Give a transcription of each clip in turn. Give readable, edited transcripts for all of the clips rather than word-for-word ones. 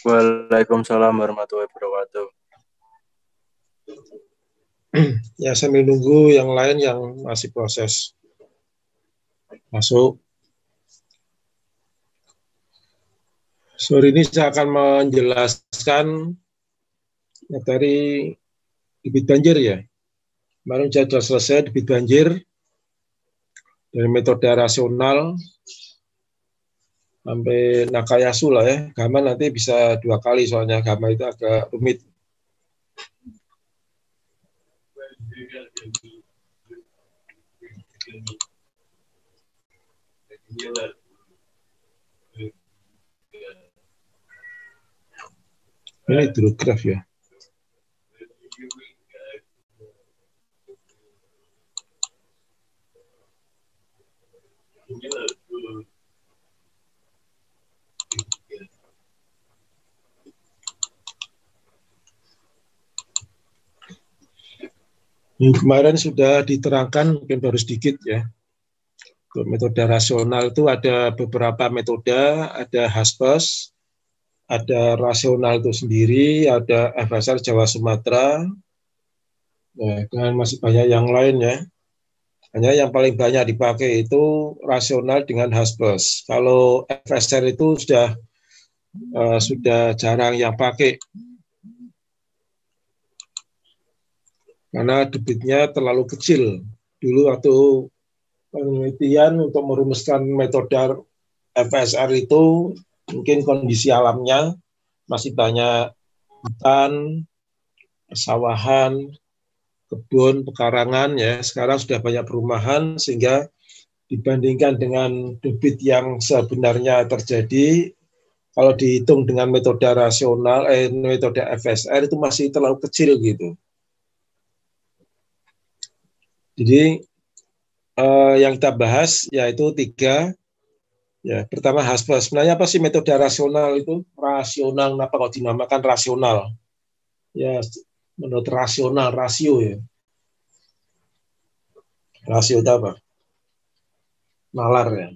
Waalaikumsalam warahmatullahi wabarakatuh. Ya, sambil nunggu yang lain yang masih proses masuk. Sore ini saya akan menjelaskan materi debit banjir ya. Kemarin sudah selesai debit banjir dari metode rasional sampai Nakayasu lah ya. Gamma nanti bisa 2 kali soalnya gamma itu agak rumit. Ini hidrograf ya. Yang kemarin sudah diterangkan, mungkin baru sedikit ya. Metode rasional itu ada beberapa metode, ada Haspers, ada rasional itu sendiri, ada FSR Jawa Sumatera, dan masih banyak yang lain ya. Hanya yang paling banyak dipakai itu rasional dengan Haspers. Kalau FSR itu sudah jarang yang pakai. Karena debitnya terlalu kecil. Dulu waktu penelitian untuk merumuskan metode FSR itu mungkin kondisi alamnya masih banyak hutan, persawahan, kebun, pekarangan ya. Sekarang sudah banyak perumahan sehingga dibandingkan dengan debit yang sebenarnya terjadi, kalau dihitung dengan metode rasional, metode FSR itu masih terlalu kecil gitu. Jadi yang kita bahas yaitu 3. Ya, pertama Haspers. Sebenarnya apa sih metode rasional itu? Rasional, kenapa kok dinamakan rasional? Ya, menurut rasional, rasio ya. Rasio itu apa? Nalar ya.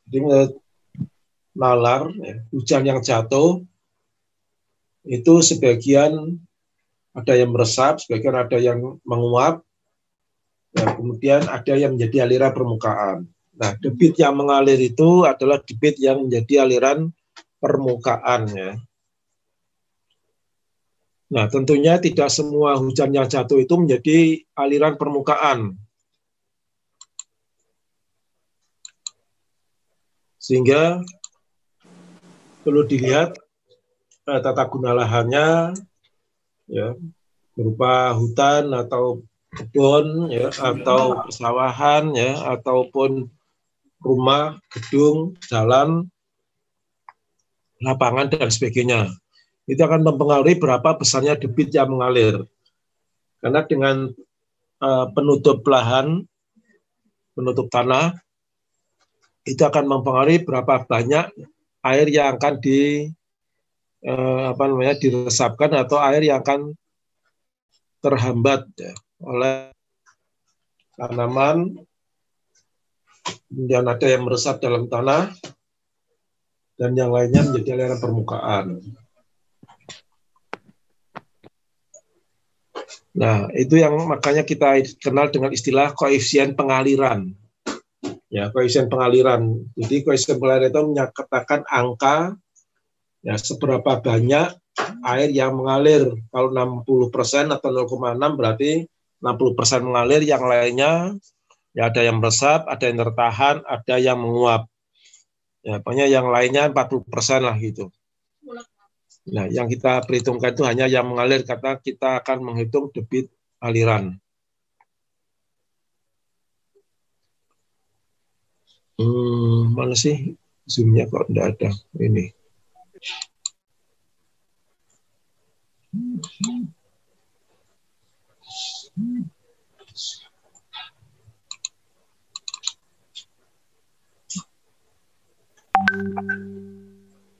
Jadi menurut nalar, ya, hujan yang jatuh itu sebagian ada yang meresap, sebagian ada yang menguap, ya, kemudian ada yang menjadi aliran permukaan. Nah, debit yang mengalir itu adalah debit yang menjadi aliran permukaan ya. Nah, tentunya tidak semua hujan yang jatuh itu menjadi aliran permukaan. Sehingga perlu dilihat tata guna lahannya ya, berupa hutan atau kebun ya, atau persawahan ya, ataupun rumah, gedung, jalan, lapangan dan sebagainya. Itu akan mempengaruhi berapa besarnya debit yang mengalir. Karena dengan penutup lahan, penutup tanah, itu akan mempengaruhi berapa banyak air yang akan diresapkan atau air yang akan terhambat ya, oleh tanaman, kemudian ada yang meresap dalam tanah, dan yang lainnya menjadi aliran permukaan. Nah, itu yang makanya kita kenal dengan istilah koefisien pengaliran. Ya, koefisien pengaliran. Jadi koefisien pengaliran itu menyatakan angka ya seberapa banyak air yang mengalir. Kalau 60% atau 0,6 berarti 60% mengalir, yang lainnya ya ada yang meresap, ada yang tertahan, ada yang menguap. Ya, pokoknya yang lainnya 40% lah gitu. Nah, yang kita perhitungkan itu hanya yang mengalir, karena kita akan menghitung debit aliran. Mana sih zoom-nya kok tidak ada ini.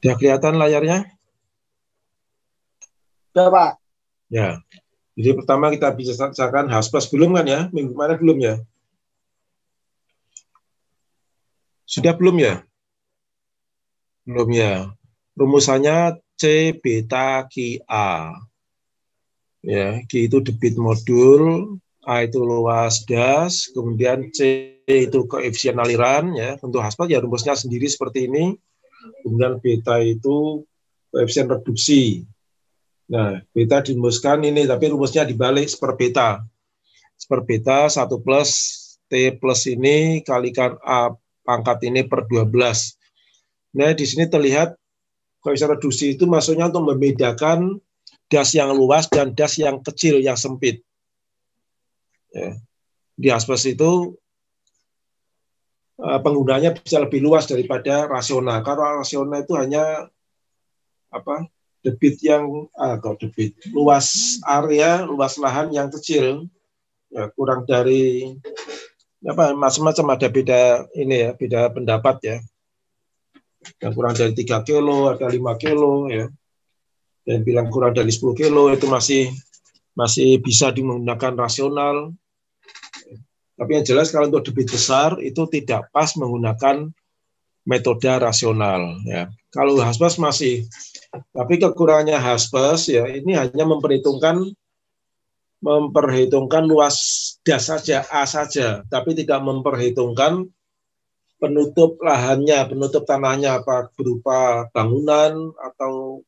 Sudah kelihatan layarnya? Sudah, Pak. Ya. Jadi pertama kita bicarakan Haspers, belum kan ya? Minggu kemarin belum ya? Sudah belum ya? Belum ya. Rumusannya C beta QA. Ya, Q itu debit modul, A itu luas das, kemudian C itu koefisien aliran, ya. Untuk Haspel ya rumusnya sendiri seperti ini. Kemudian beta itu koefisien reduksi. Nah, beta dirumuskan ini, tapi rumusnya dibalik seper beta. Seper beta 1 plus T plus ini kalikan A pangkat ini per 12. Nah, di sini terlihat koefisien reduksi itu maksudnya untuk membedakan das yang luas dan das yang kecil, yang sempit. Ya. Di asbes itu penggunanya bisa lebih luas daripada rasional. Karena rasional itu hanya debit yang debit luas area, luas lahan yang kecil, ya, kurang dari macam-macam, ada beda ini ya, beda pendapat ya. Yang kurang dari 3 kilo, ada 5 kilo ya. Dan bilang kurang dari 10 kilo itu masih bisa menggunakan rasional. Tapi yang jelas kalau untuk debit besar itu tidak pas menggunakan metode rasional. Ya. Kalau Haspes masih, tapi kekurangannya Haspes ya ini hanya memperhitungkan luas das saja, A saja, tapi tidak memperhitungkan penutup lahannya, penutup tanahnya, apa berupa bangunan atau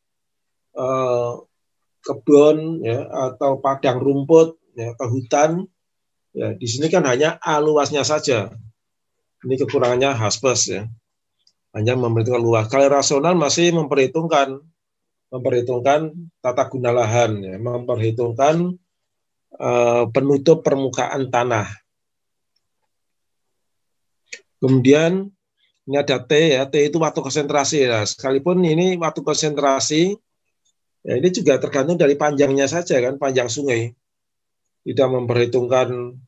kebun ya, atau padang rumput ya, atau hutan. Ya, di sini kan hanya A luasnya saja. Ini kekurangannya Haspes ya. Hanya memperhitungkan luas. Kalau rasional masih memperhitungkan tata guna lahan, ya, memperhitungkan penutup permukaan tanah. Kemudian ini ada T ya, T itu waktu konsentrasi ya. Sekalipun ini waktu konsentrasi, ya ini juga tergantung dari panjangnya saja kan, panjang sungai. Tidak memperhitungkan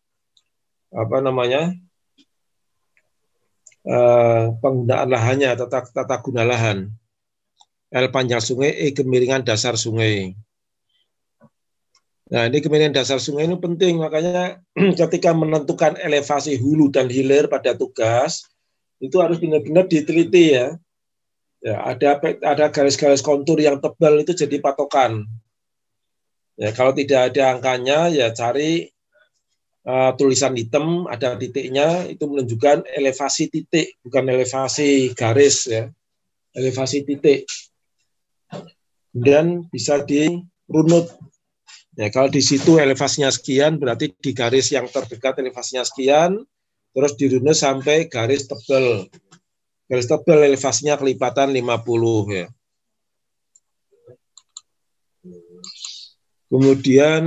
penggunaan lahannya, tata guna lahan. L panjang sungai, E kemiringan dasar sungai. Nah, ini kemiringan dasar sungai ini penting, makanya ketika menentukan elevasi hulu dan hilir pada tugas, itu harus benar-benar diteliti ya. Ya, ada garis-garis kontur yang tebal itu jadi patokan. Ya, kalau tidak ada angkanya, ya cari tulisan hitam, ada titiknya, itu menunjukkan elevasi titik, bukan elevasi garis ya. Elevasi titik. Kemudian bisa dirunut. Ya, kalau di situ elevasinya sekian, berarti di garis yang terdekat elevasinya sekian, terus dirunut sampai garis tebal. Garis tebal elevasinya kelipatan 50 ya. Kemudian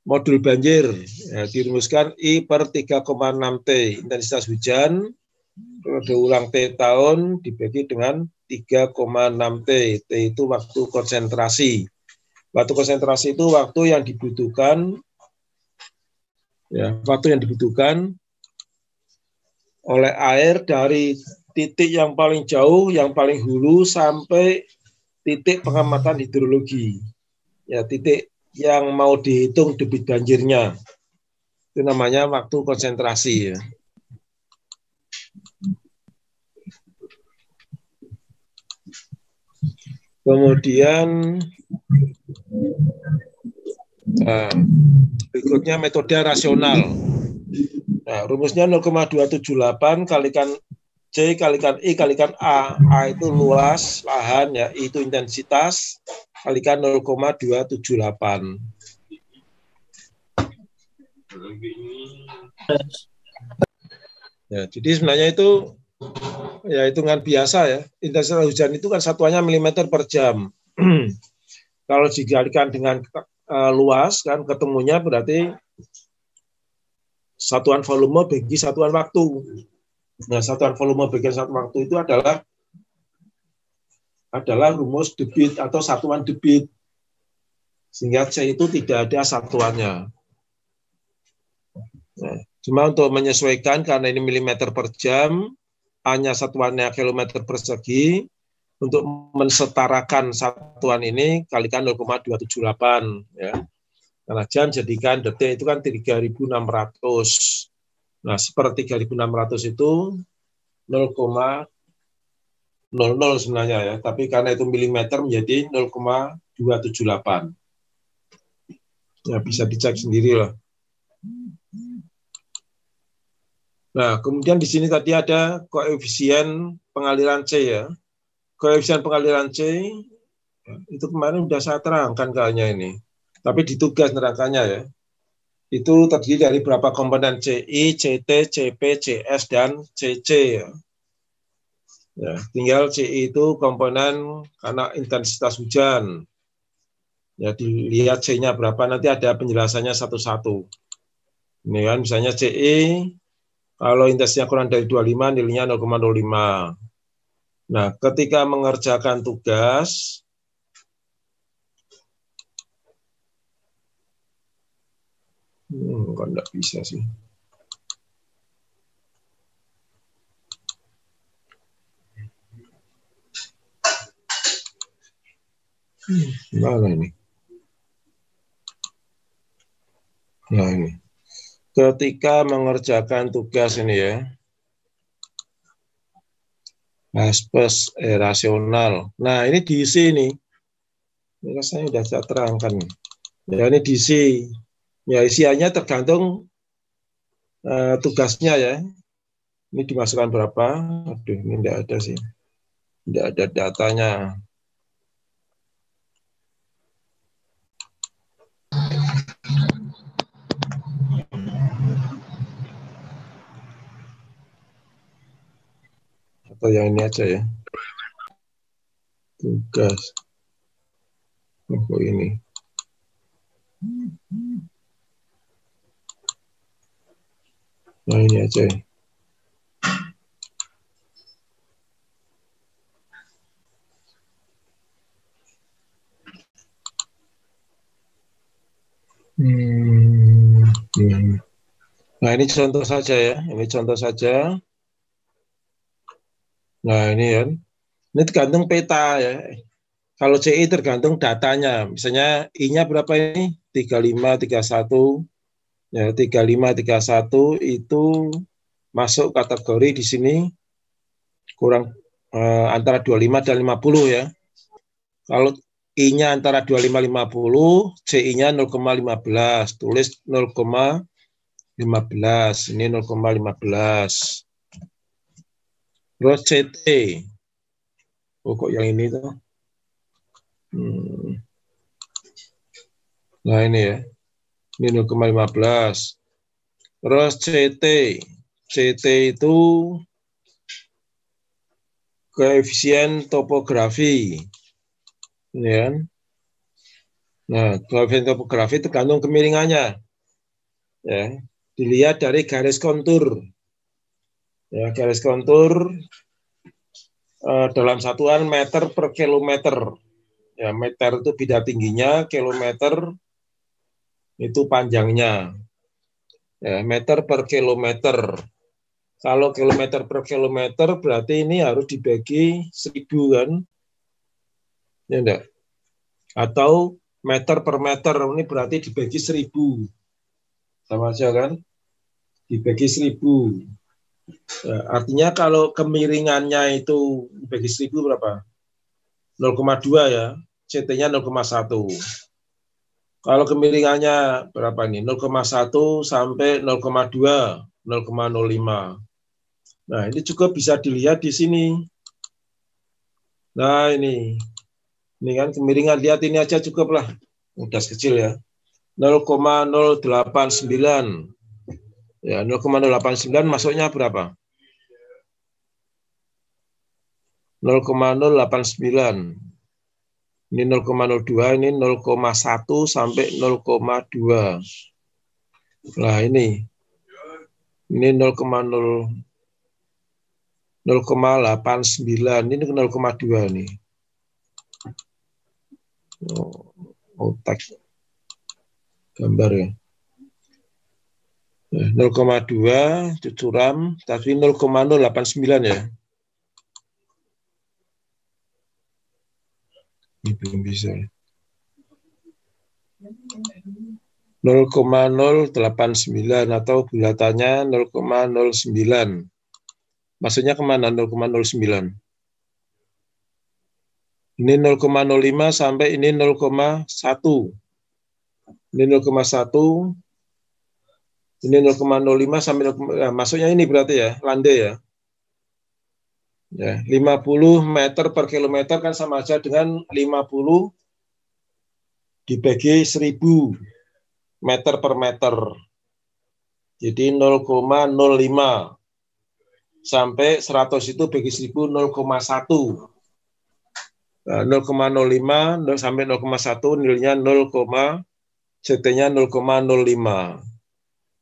modul banjir ya, dirumuskan I per 3,6 T intensitas hujan periode ulang T tahun dibagi dengan 3,6 T. T itu waktu konsentrasi. Waktu konsentrasi itu waktu yang dibutuhkan ya, waktu yang dibutuhkan oleh air dari titik yang paling jauh, yang paling hulu sampai titik pengamatan hidrologi. Ya, titik yang mau dihitung debit banjirnya. Itu namanya waktu konsentrasi ya. Kemudian berikutnya metode rasional. Nah, rumusnya 0,278 kalikan C kalikan I kalikan A. A itu luas lahan ya, I itu intensitas kalikan 0,278. Ya, jadi sebenarnya itu ya hitungan biasa ya. Intensitas hujan itu kan satuannya milimeter per jam. Kalau dikalikan dengan luas kan ketemunya berarti satuan volume bagi satuan waktu. Nah, satuan volume bagi satuan waktu itu adalah rumus debit atau satuan debit. Sehingga C itu tidak ada satuannya. Nah, cuma untuk menyesuaikan karena ini milimeter per jam, hanya satuannya kilometer persegi, untuk mensetarakan satuan ini kalikan 0,278 ya. Karena jam jadikan detik itu kan 3.600. Nah, seper 3.600 itu 0,278 00 sebenarnya ya, tapi karena itu milimeter menjadi 0,278. Ya, bisa dicek sendiri lah. Nah, kemudian di sini tadi ada koefisien pengaliran C ya. Koefisien pengaliran C ya, itu kemarin sudah saya terangkan kayaknya ini. Tapi di tugas nerangkannya ya. Itu terdiri dari berapa komponen CI, CT, CP, CS, dan CC ya. Ya, tinggal CI itu komponen karena intensitas hujan. Ya, dilihat C-nya berapa, nanti ada penjelasannya satu-satu. Ini kan misalnya CI, kalau intensitasnya kurang dari 25, nilainya 0,05. Nah, ketika mengerjakan tugas, kok enggak bisa sih. Mana ini? Nah ini. Ketika mengerjakan tugas ini ya, aspes rasional. Nah ini diisi ini. Ini saya sudah terangkan. Ya ini diisi. Ya isiannya tergantung tugasnya ya. Ini dimasukkan berapa? Aduh, ini tidak ada sih. Tidak ada datanya. Atau yang ini aja ya. Tugas. Oh, ini. Nah, ini aja ya. Nah, ini contoh saja ya. Ini contoh saja. Nah, ini kan. Ini tergantung peta ya. Kalau CI tergantung datanya. Misalnya I-nya berapa ini? 35, 31. Ya, 35, 31 itu masuk kategori di sini kurang antara 25 dan 50 ya. Kalau I-nya antara 25 50, CI-nya 0,15. Tulis 0,15. Ini 0,15. Terus CT. Oh, kok yang ini tuh? Nah, ini ya. Ini 0,15. Terus CT. CT itu koefisien topografi. Ini kan. Nah, koefisien topografi tergantung kemiringannya. Ya, dilihat dari garis kontur. Ya, garis kontur dalam satuan meter per kilometer. Ya, meter itu bida tingginya, kilometer itu panjangnya. Ya, meter per kilometer. Kalau kilometer per kilometer berarti ini harus dibagi 1000 kan? Ya enggak? Atau meter per meter ini berarti dibagi 1000. Sama aja kan? Dibagi 1000. Ya, artinya kalau kemiringannya itu dibagi 1000 berapa? 0,2 ya. CT-nya 0,1. Kalau kemiringannya berapa nih? 0,1 sampai 0,2, 0,05. Nah, ini juga bisa dilihat di sini. Nah, ini kan kemiringan, lihat ini aja cukup lah. Udah kecil ya. 0,089. Ya, 0,089 masuknya berapa? 0,089. Ini 0,02, ini 0,1 sampai 0,2. Nah, ini 0,89, ini 0,2 nih. Teks gambar ya. 0,2 cucuram, tapi 0,089 ya. Ini belum bisa. 0,089 atau bulatannya 0,09. Maksudnya kemana 0,09? Ini 0,05 sampai ini 0,1. Ini 0,1. Ini 0,05 sampai 0, ya, masuknya ini berarti ya, landai ya. Ya, 50 meter per kilometer kan sama aja dengan 50 dibagi 1000 meter per meter. Jadi 0,05 sampai 100 itu bagi 1000 0,1. Nah, 0,05 sampai 0,1 nilainya 0, CT-nya 0,05.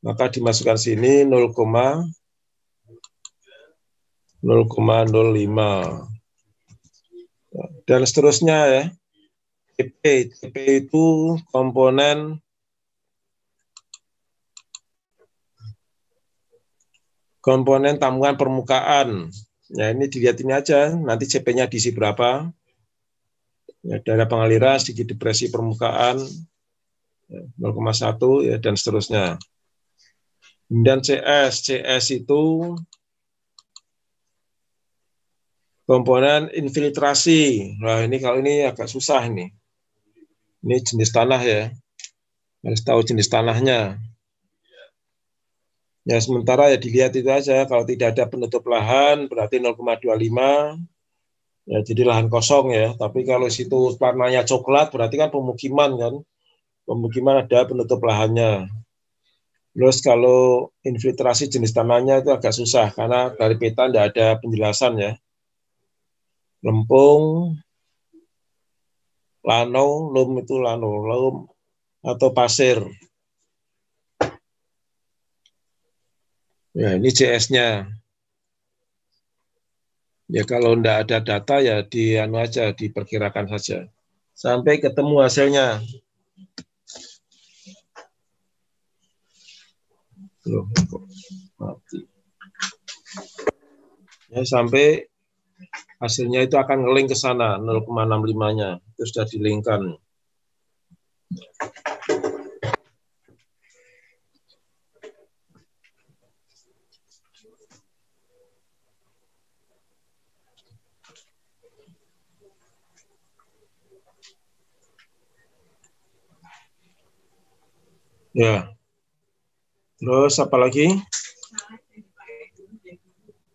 Maka dimasukkan sini 0,05. Dan seterusnya ya. CP itu komponen tambungan permukaan. Ya, ini dilihat ini aja, nanti CP-nya diisi berapa. Ya, daerah pengaliran, sedikit depresi permukaan, 0,1 ya, dan seterusnya. Dan CS itu komponen infiltrasi. Nah, ini kalau ini agak susah ini. Ini jenis tanah ya. Harus tahu jenis tanahnya. Ya, sementara ya dilihat itu aja. Kalau tidak ada penutup lahan, berarti 0,25. Ya, jadi lahan kosong ya. Tapi kalau situ warnanya coklat, berarti kan pemukiman kan. Pemukiman ada penutup lahannya. Terus kalau infiltrasi jenis tanahnya itu agak susah, karena dari peta tidak ada penjelasan ya. Lempung, lano, lum itu lano, lum atau pasir. Ya, ini CS-nya. Ya kalau tidak ada data ya anu aja, diperkirakan saja. Sampai ketemu hasilnya. Loh, kok mati. Ya, sampai hasilnya itu akan ngeling ke sana, 0,65-nya. Itu sudah dilingkan. Ya. Terus apa lagi?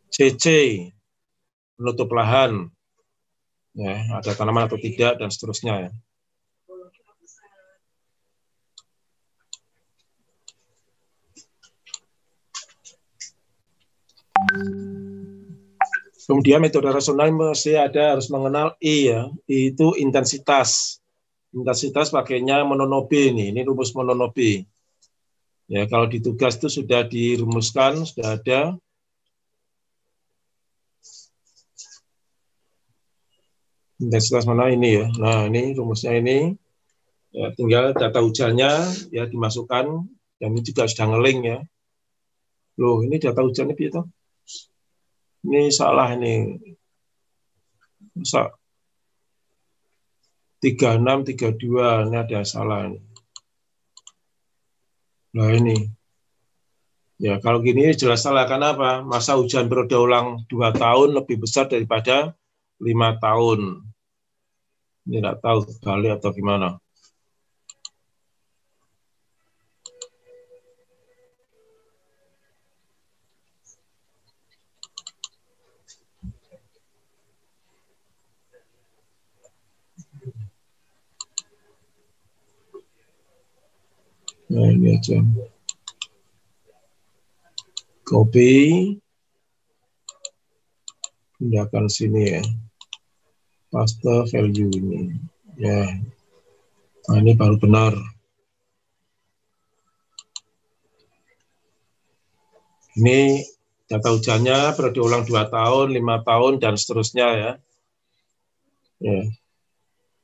CC, penutup lahan. Ya, ada tanaman atau tidak, dan seterusnya ya. Kemudian metode rasional mesti harus mengenal I ya. I itu intensitas. Intensitas pakainya mononobi ini rumus mononobi. Ya, kalau di tugas itu sudah dirumuskan, sudah ada. Intensitas mana ini ya? Nah, ini rumusnya ini. Ya, tinggal data hujannya ya dimasukkan, dan ini juga sudah ngeling ya. Loh, ini data hujannya gitu. Ini salah ini. Masa 36, 32, ini ada salah ini. Nah ini. Ya, kalau gini jelas salah. Kenapa? Masa hujan periode ulang 2 tahun lebih besar daripada 5 tahun. Ini tidak tahu kali atau gimana. Nah, ini aja. Copy. Pindahkan sini ya. Paste value ini. Ya. Nah, ini baru benar. Ini data hujannya periode ulang 2 tahun, 5 tahun, dan seterusnya ya. Ya.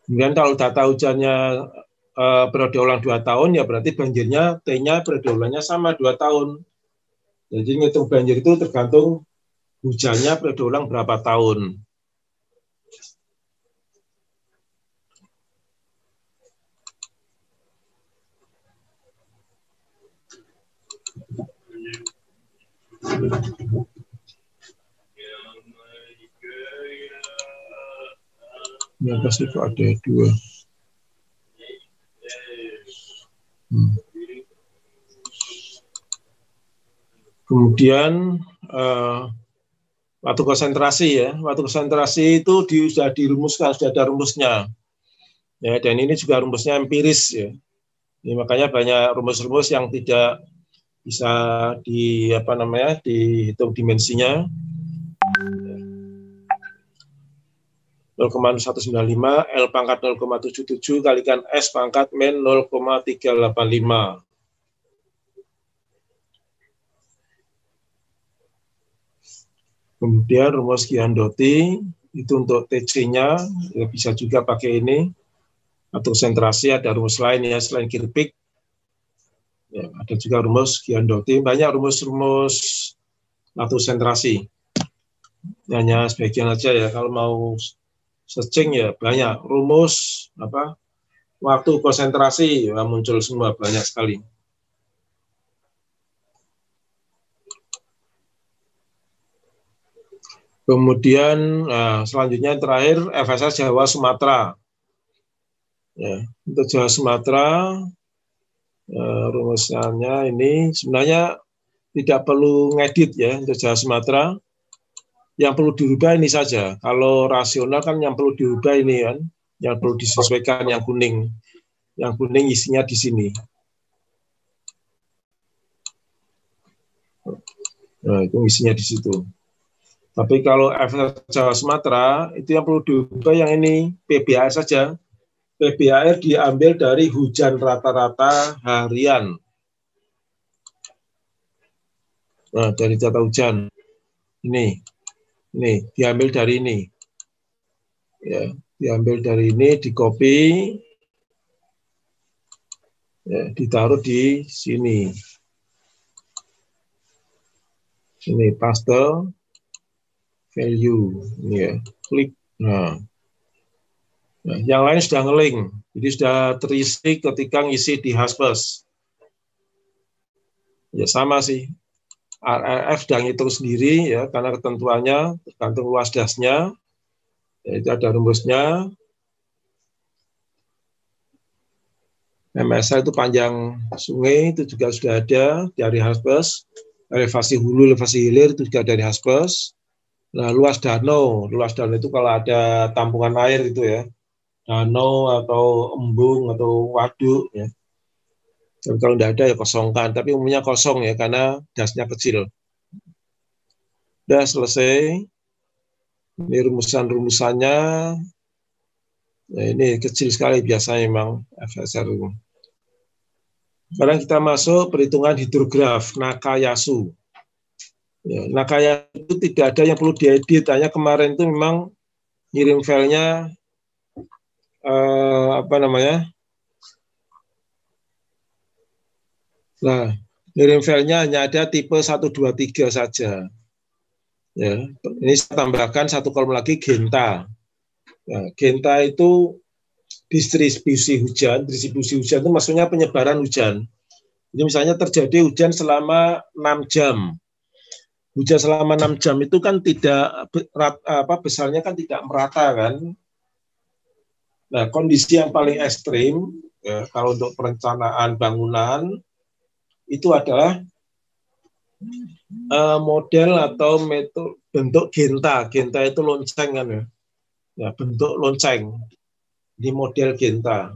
Kemudian kalau data hujannya periode ulang 2 tahun, ya berarti banjirnya T-nya periode ulangnya sama 2 tahun. Jadi ngitung banjir itu tergantung hujannya periode ulang berapa tahun. Di atas itu ada 2. Kemudian waktu konsentrasi ya. Waktu konsentrasi itu sudah dirumuskan, sudah ada rumusnya. Ya, dan ini juga rumusnya empiris ya. Jadi, makanya banyak rumus-rumus yang tidak bisa dihitung dimensinya. 0,195 L pangkat 0,77 kalikan S pangkat min 0,385. Kemudian rumus Giandotti itu untuk TC-nya ya bisa juga pakai ini. Atau konsentrasi ada rumus lain ya selain Kirpik. Ya, ada juga rumus Giandotti. Banyak rumus-rumus atau konsentrasi. Hanya sebagian aja ya. Kalau mau searching ya banyak rumus waktu konsentrasi ya, muncul semua banyak sekali. Kemudian selanjutnya terakhir FSS Jawa Sumatera. Ya, untuk Jawa Sumatera rumusnya ini sebenarnya tidak perlu ngedit ya untuk Jawa Sumatera. Yang perlu dirubah ini saja. Kalau rasional kan yang perlu dirubah ini kan, yang perlu disesuaikan yang kuning. Yang kuning isinya di sini. Nah, itu isinya di situ. Tapi kalau FSS Jawa Sumatera, itu yang perlu diubah yang ini, PBAR saja. PBAR diambil dari hujan rata-rata harian. Nah, dari data hujan. Ini diambil dari ini. Ya, diambil dari ini, di-copy, ya, ditaruh di sini. Ini paste, value, ini ya, klik. Nah, yang lain sudah nge-link, jadi sudah terisi ketika ngisi di Haspers. Ya sama sih, RRF sudah ngitung sendiri ya, karena ketentuannya tergantung luas dasnya. Ya, itu ada rumusnya. MSA itu panjang sungai, itu juga sudah ada dari Haspers. Elevasi hulu, elevasi hilir itu juga dari Haspers. Nah, luas danau itu kalau ada tampungan air itu ya, danau atau embung atau waduk ya. Dan kalau tidak ada ya kosongkan, tapi umumnya kosong ya karena dasnya kecil. Sudah selesai. Ini rumusan-rumusannya. Ya, ini kecil sekali biasanya memang FSR itu. Sekarang kita masuk perhitungan hidrograf Nakayasu. Ya, Nakayasu itu tidak ada yang perlu diedit, hanya kemarin itu memang ngirim filenya Nah, ngirim filenya hanya ada tipe 123 saja. Ya, ini saya tambahkan satu kolom lagi Genta. Nah, Genta itu distribusi hujan itu maksudnya penyebaran hujan. Jadi misalnya terjadi hujan selama 6 jam. Hujan selama 6 jam itu kan tidak besarnya kan tidak merata kan. Nah, kondisi yang paling ekstrim ya, kalau untuk perencanaan bangunan itu adalah model atau metode bentuk Genta. Genta itu lonceng kan ya. Ya, bentuk lonceng di model Genta.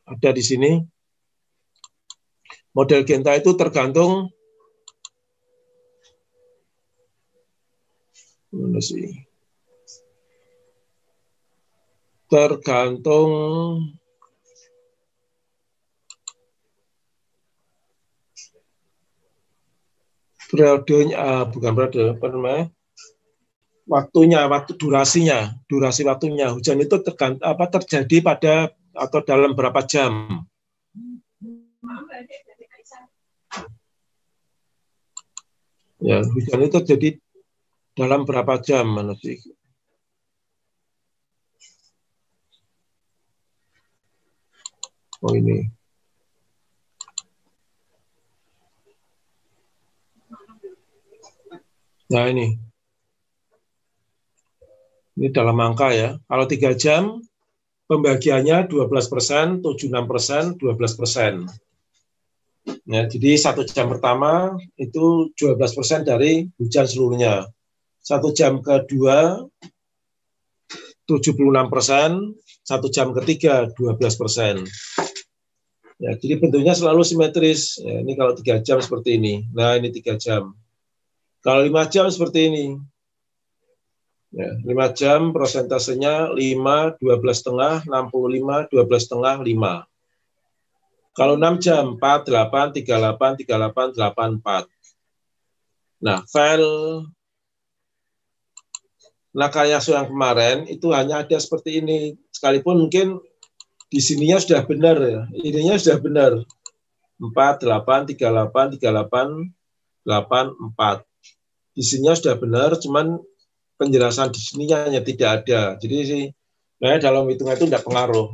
Ada di sini. Model Genta itu tergantung periodenya, bukan periode, durasi waktunya. Hujan itu terjadi pada atau dalam berapa jam. Ya, hujan itu terjadi dalam berapa jam nanti. Oh ini. Nah ini. Ini dalam angka ya. Kalau 3 jam, pembagiannya 12%, 76%, 12%. Ya, jadi 1 jam pertama itu 12% dari hujan seluruhnya. 1 jam kedua 76%, 1 jam ketiga 12%. Ya, jadi bentuknya selalu simetris. Ya, ini kalau 3 jam seperti ini. Nah, ini 3 jam. Kalau 5 jam seperti ini. Ya, 5 jam persentasenya 5, 12,5, 65, 12,5, 5. Kalau 6 jam, 4, 8, 38, 38, 84. Nah, file Nakayasu yang kemarin itu hanya ada seperti ini. Sekalipun mungkin di sininya sudah benar ya. Ininya sudah benar. 4, 8, 38, 38, 8, 4. Di sininya sudah benar, cuman penjelasan di sininya hanya tidak ada. Jadi sih, dalam hitungan itu tidak pengaruh.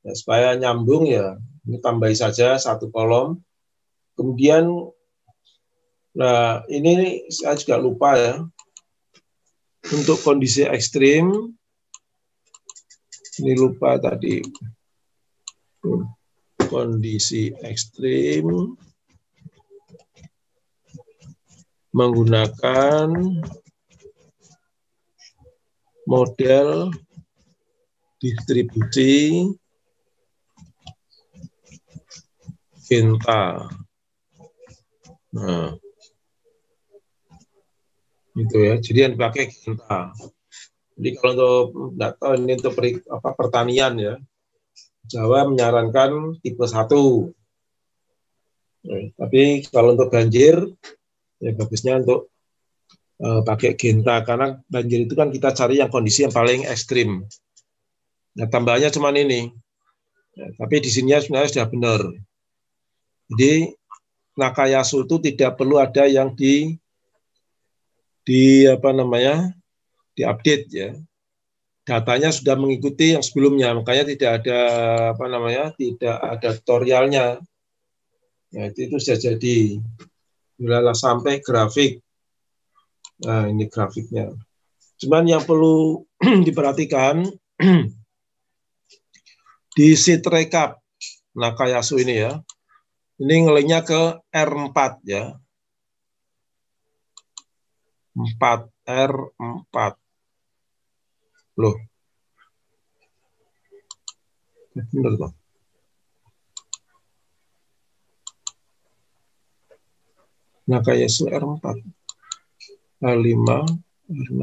Ya, supaya nyambung ya, ini tambahi saja 1 kolom. Kemudian, nah ini saya juga lupa ya. Untuk kondisi ekstrim, ini lupa tadi. Kondisi ekstrim menggunakan model distribusi Genta. Nah, itu ya. Jadi yang dipakai Genta. Jadi kalau untuk data ini untuk pertanian ya, Jawa menyarankan tipe 1. Tapi kalau untuk banjir, ya bagusnya untuk pakai Genta, karena banjir itu kan kita cari yang kondisi yang paling ekstrim. Nah, tambahannya cuma ini. Ya, tapi di sini sebenarnya sudah benar. Jadi Nakayasu itu tidak perlu ada yang di diupdate ya. Datanya sudah mengikuti yang sebelumnya, makanya tidak ada tidak ada tutorialnya. Nah, itu sudah jadi. Bila sampai grafik. Nah, ini grafiknya. Cuman yang perlu diperhatikan di sheet recap Nakayasu ini ya. Ini ngelinknya ke R4 ya. 4 R4. Loh. Benar toh. Nakayasu R4. R5, R6.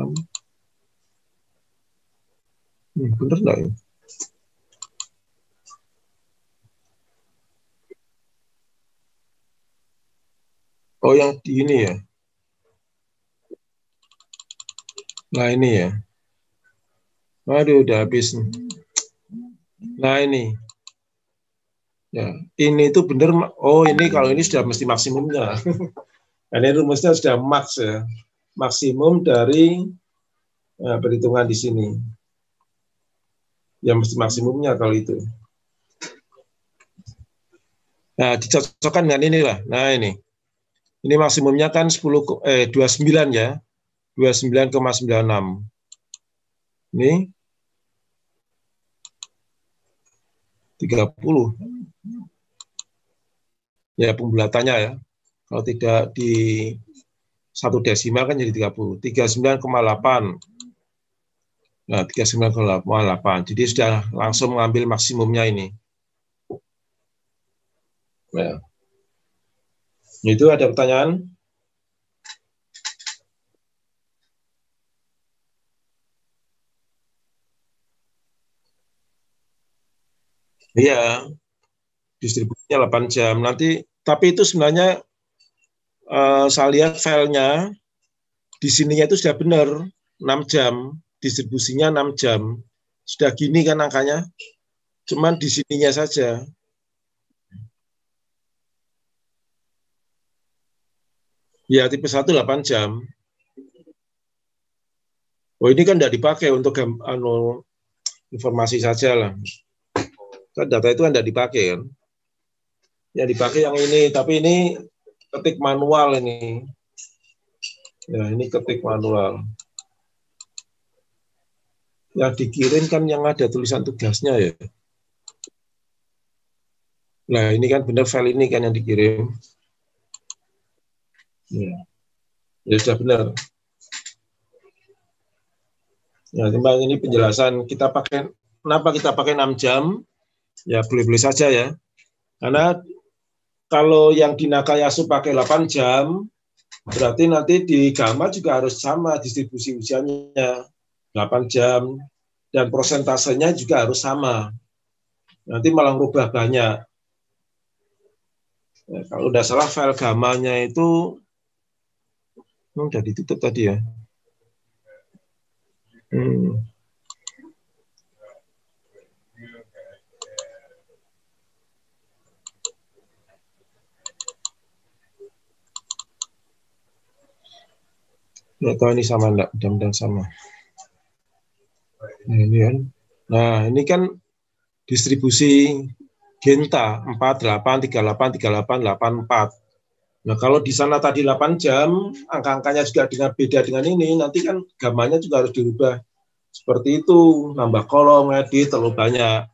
Benar enggak ya? Oh, yang di ini ya. Nah, ini ya. Aduh, udah habis. Nah, ini. Ya, ini itu benar. Oh, ini kalau ini sudah mesti maksimumnya. Ini rumusnya sudah max ya. Maksimum dari perhitungan di sini. Ya, mesti maksimumnya kalau itu. Nah, dicocokkan dengan inilah. Nah, ini. Ini maksimumnya kan 29 ya. 29,96. Ini 30. Ya, pembulatannya ya. Kalau tidak di 1 desimal kan jadi 30. 39,8. Nah, 39,8. Jadi sudah langsung mengambil maksimumnya ini. Nah, itu ada pertanyaan? Iya, distribusinya 8 jam. Nanti, tapi itu sebenarnya saya lihat filenya di sininya itu sudah benar 6 jam, distribusinya 6 jam. Sudah gini kan angkanya, cuman di sininya saja. Ya, tipe 1 8 jam. Oh, ini kan tidak dipakai untuk informasi saja lah. Kan data itu kan tidak dipakai kan. Yang dipakai yang ini, tapi ini ketik manual ini. Ya, ini ketik manual. Yang dikirim kan yang ada tulisan tugasnya ya. Nah, ini kan benar file ini kan yang dikirim. Ya sudah benar. Ya, teman ini penjelasan kita pakai, kenapa kita pakai 6 jam? Ya, boleh-boleh saja ya. Karena kalau yang di Nakayasu pakai 8 jam, berarti nanti di Gamma juga harus sama distribusi ujiannya. 8 jam, dan prosentasenya juga harus sama. Nanti malah merubah banyak. Ya, kalau udah salah file Gamma-nya itu, udah ditutup tadi ya. Nggak tahu ini sama enggak, mudah-mudahan sama. Nah, ini kan. Nah, ini kan distribusi Genta 48, 38, 38, 84. Nah, kalau di sana tadi 8 jam, angka-angkanya juga dengan beda dengan ini, nanti kan gambarnya juga harus dirubah seperti itu, nambah kolom, edit, terlalu banyak.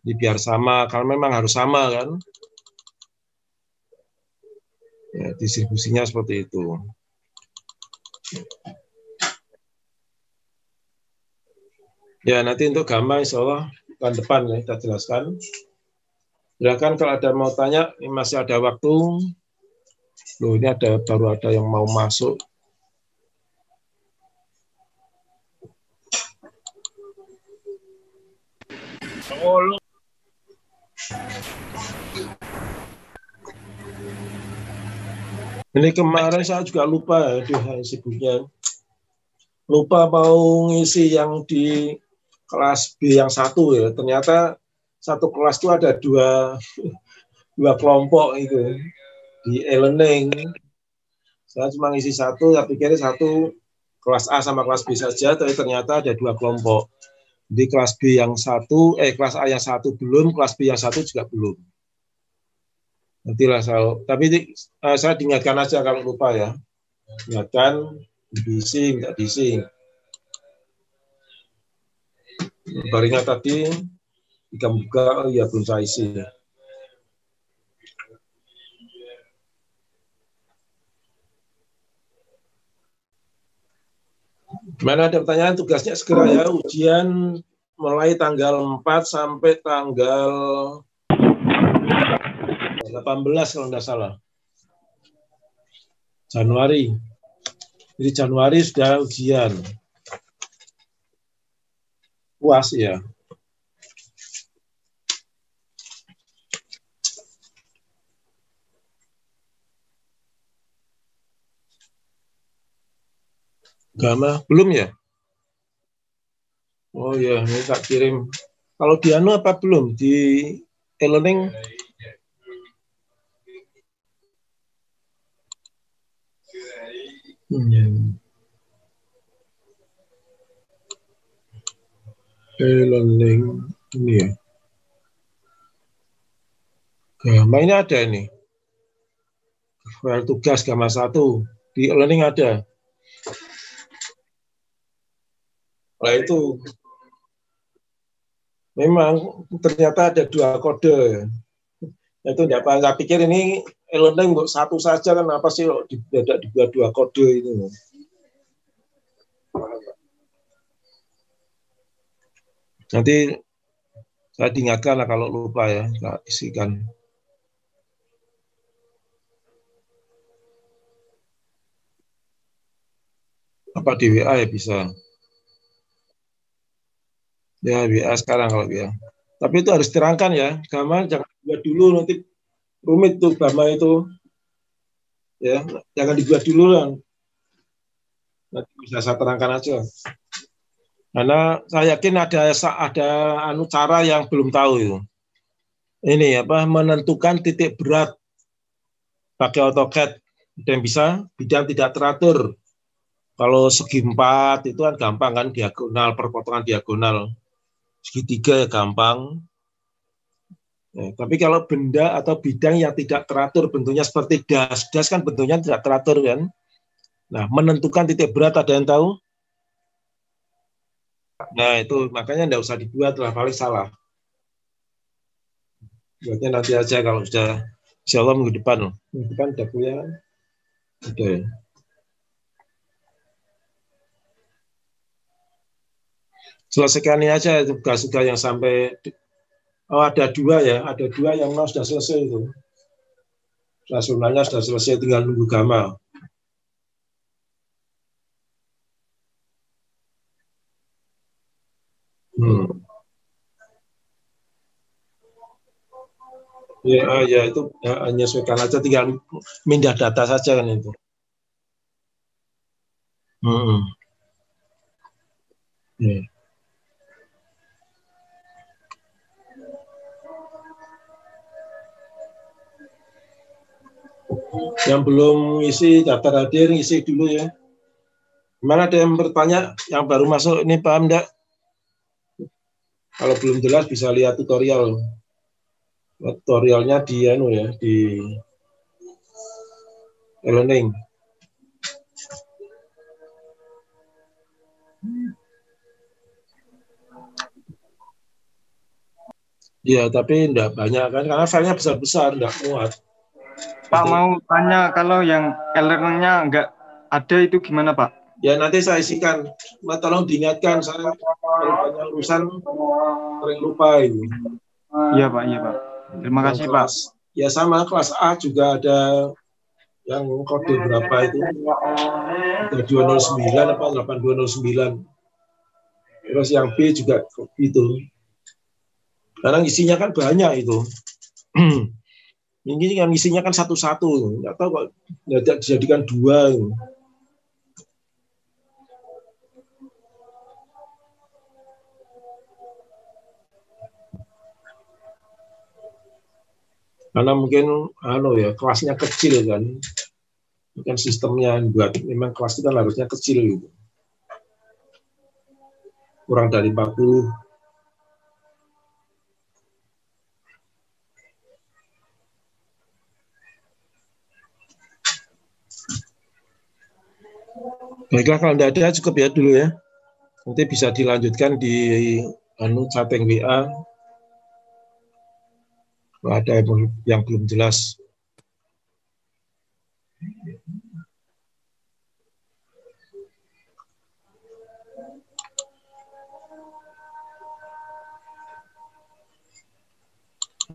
Jadi biar sama, kalau memang harus sama kan. Ya, distribusinya seperti itu. Ya, nanti untuk gambar insya Allah bulan depan ya, kita jelaskan. Silakan kalau ada mau tanya, ini masih ada waktu. Loh, ini baru ada yang mau masuk. Ini kemarin saya juga lupa ya, sibuknya. Lupa mau ngisi yang di kelas B yang 1 ya. Ternyata satu kelas itu ada dua kelompok itu di e-learning. Saya cuma ngisi 1, saya pikir 1 kelas A sama kelas B saja, tapi ternyata ada 2 kelompok. Di kelas B yang 1, kelas A yang 1 belum, kelas B yang 1 juga belum. Nantilah tapi saya diingatkan aja kalau lupa ya. Ingatkan, bising, nggak bising. Baringnya tadi, buka, ya belum saya isi. Gimana, ada pertanyaan? Tugasnya segera ya, ujian mulai tanggal 4 sampai tanggal 18 kalau nggak salah. Januari. Jadi Januari sudah ujian. Puas ya. Gama belum ya? Oh ya, ini tak kirim. Kalau di Anu apa belum? Di e-learning? E-learning ini ya. Gama ini ada ini. File tugas Gama 1. Di e-learning ada. Nah itu memang ternyata ada 2 kode. Itu enggak apa, saya pikir ini e-learning untuk 1 saja kan, apa sih kok dibuat 2 kode itu. Nanti saya diingatkan lah kalau lupa ya, saya isikan. Apa di WA ya bisa. Ya WA sekarang kalau ya. Tapi itu harus diterangkan ya, Gama jangan dibuat dulu, nanti rumit tuh Gama itu. Ya, jangan dibuat dulu lah. Nanti bisa saya terangkan aja. Karena saya yakin ada cara yang belum tahu itu. Ini apa, menentukan titik berat pakai AutoCAD dan bisa bidang tidak teratur. Kalau segi 4 itu kan gampang kan, diagonal, perpotongan diagonal. Segitiga ya gampang. Ya, tapi kalau benda atau bidang yang tidak teratur bentuknya seperti das kan bentuknya tidak teratur kan. Nah, menentukan titik berat ada yang tahu? Nah, itu makanya enggak usah dibuat lah, paling salah. Buatnya nanti aja kalau sudah, insya Allah minggu depan loh. Minggu depan udah punya. Udah ya. Selesaikan ini aja tugas-tugas yang sampai, oh ada dua ya, ada dua yang sudah selesai itu. Rasulullah sudah selesai, tinggal nunggu Gamal. Hmm. Ya, ya itu ya, menyesuaikan aja, tinggal mindah data saja kan itu. Hmm. Ya. Yang belum isi daftar hadir, isi dulu ya. Gimana ada yang bertanya, yang baru masuk ini paham enggak? Kalau belum jelas bisa lihat tutorial. Tutorialnya di anu ya, di e-learning. Ya, tapi enggak banyak kan, karena filenya besar-besar, enggak muat. Pak Jadi, mau tanya kalau yang e-learningnya nggak ada itu gimana Pak? ya nanti saya isikan. Tolong diingatkan, saya kalau banyak urusan sering lupa ini. Iya Pak, iya Pak. Terima Yang kasih Pak. kelas, ya sama kelas A juga ada yang kode berapa itu, 3209 apa 8209. Terus yang B juga itu. Karena isinya kan banyak itu. Ini kan isinya kan satu-satu. Nggak tahu kok tidak dijadikan dua. Karena mungkin ya kelasnya kecil kan. Mungkin sistemnya buat memang kelas itu kan harusnya kecil gitu. Kurang dari 40. Baiklah, kalau tidak ada cukup ya dulu ya. Nanti bisa dilanjutkan di chatting WA. Kalau ada yang belum jelas.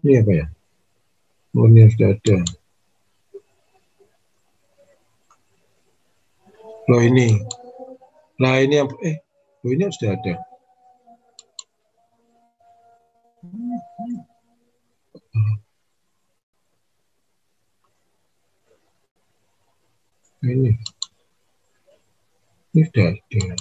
Ini apa ya? Ini sudah ada. Loh ini. Nah ini yang ini sudah ada. Ini sudah ada.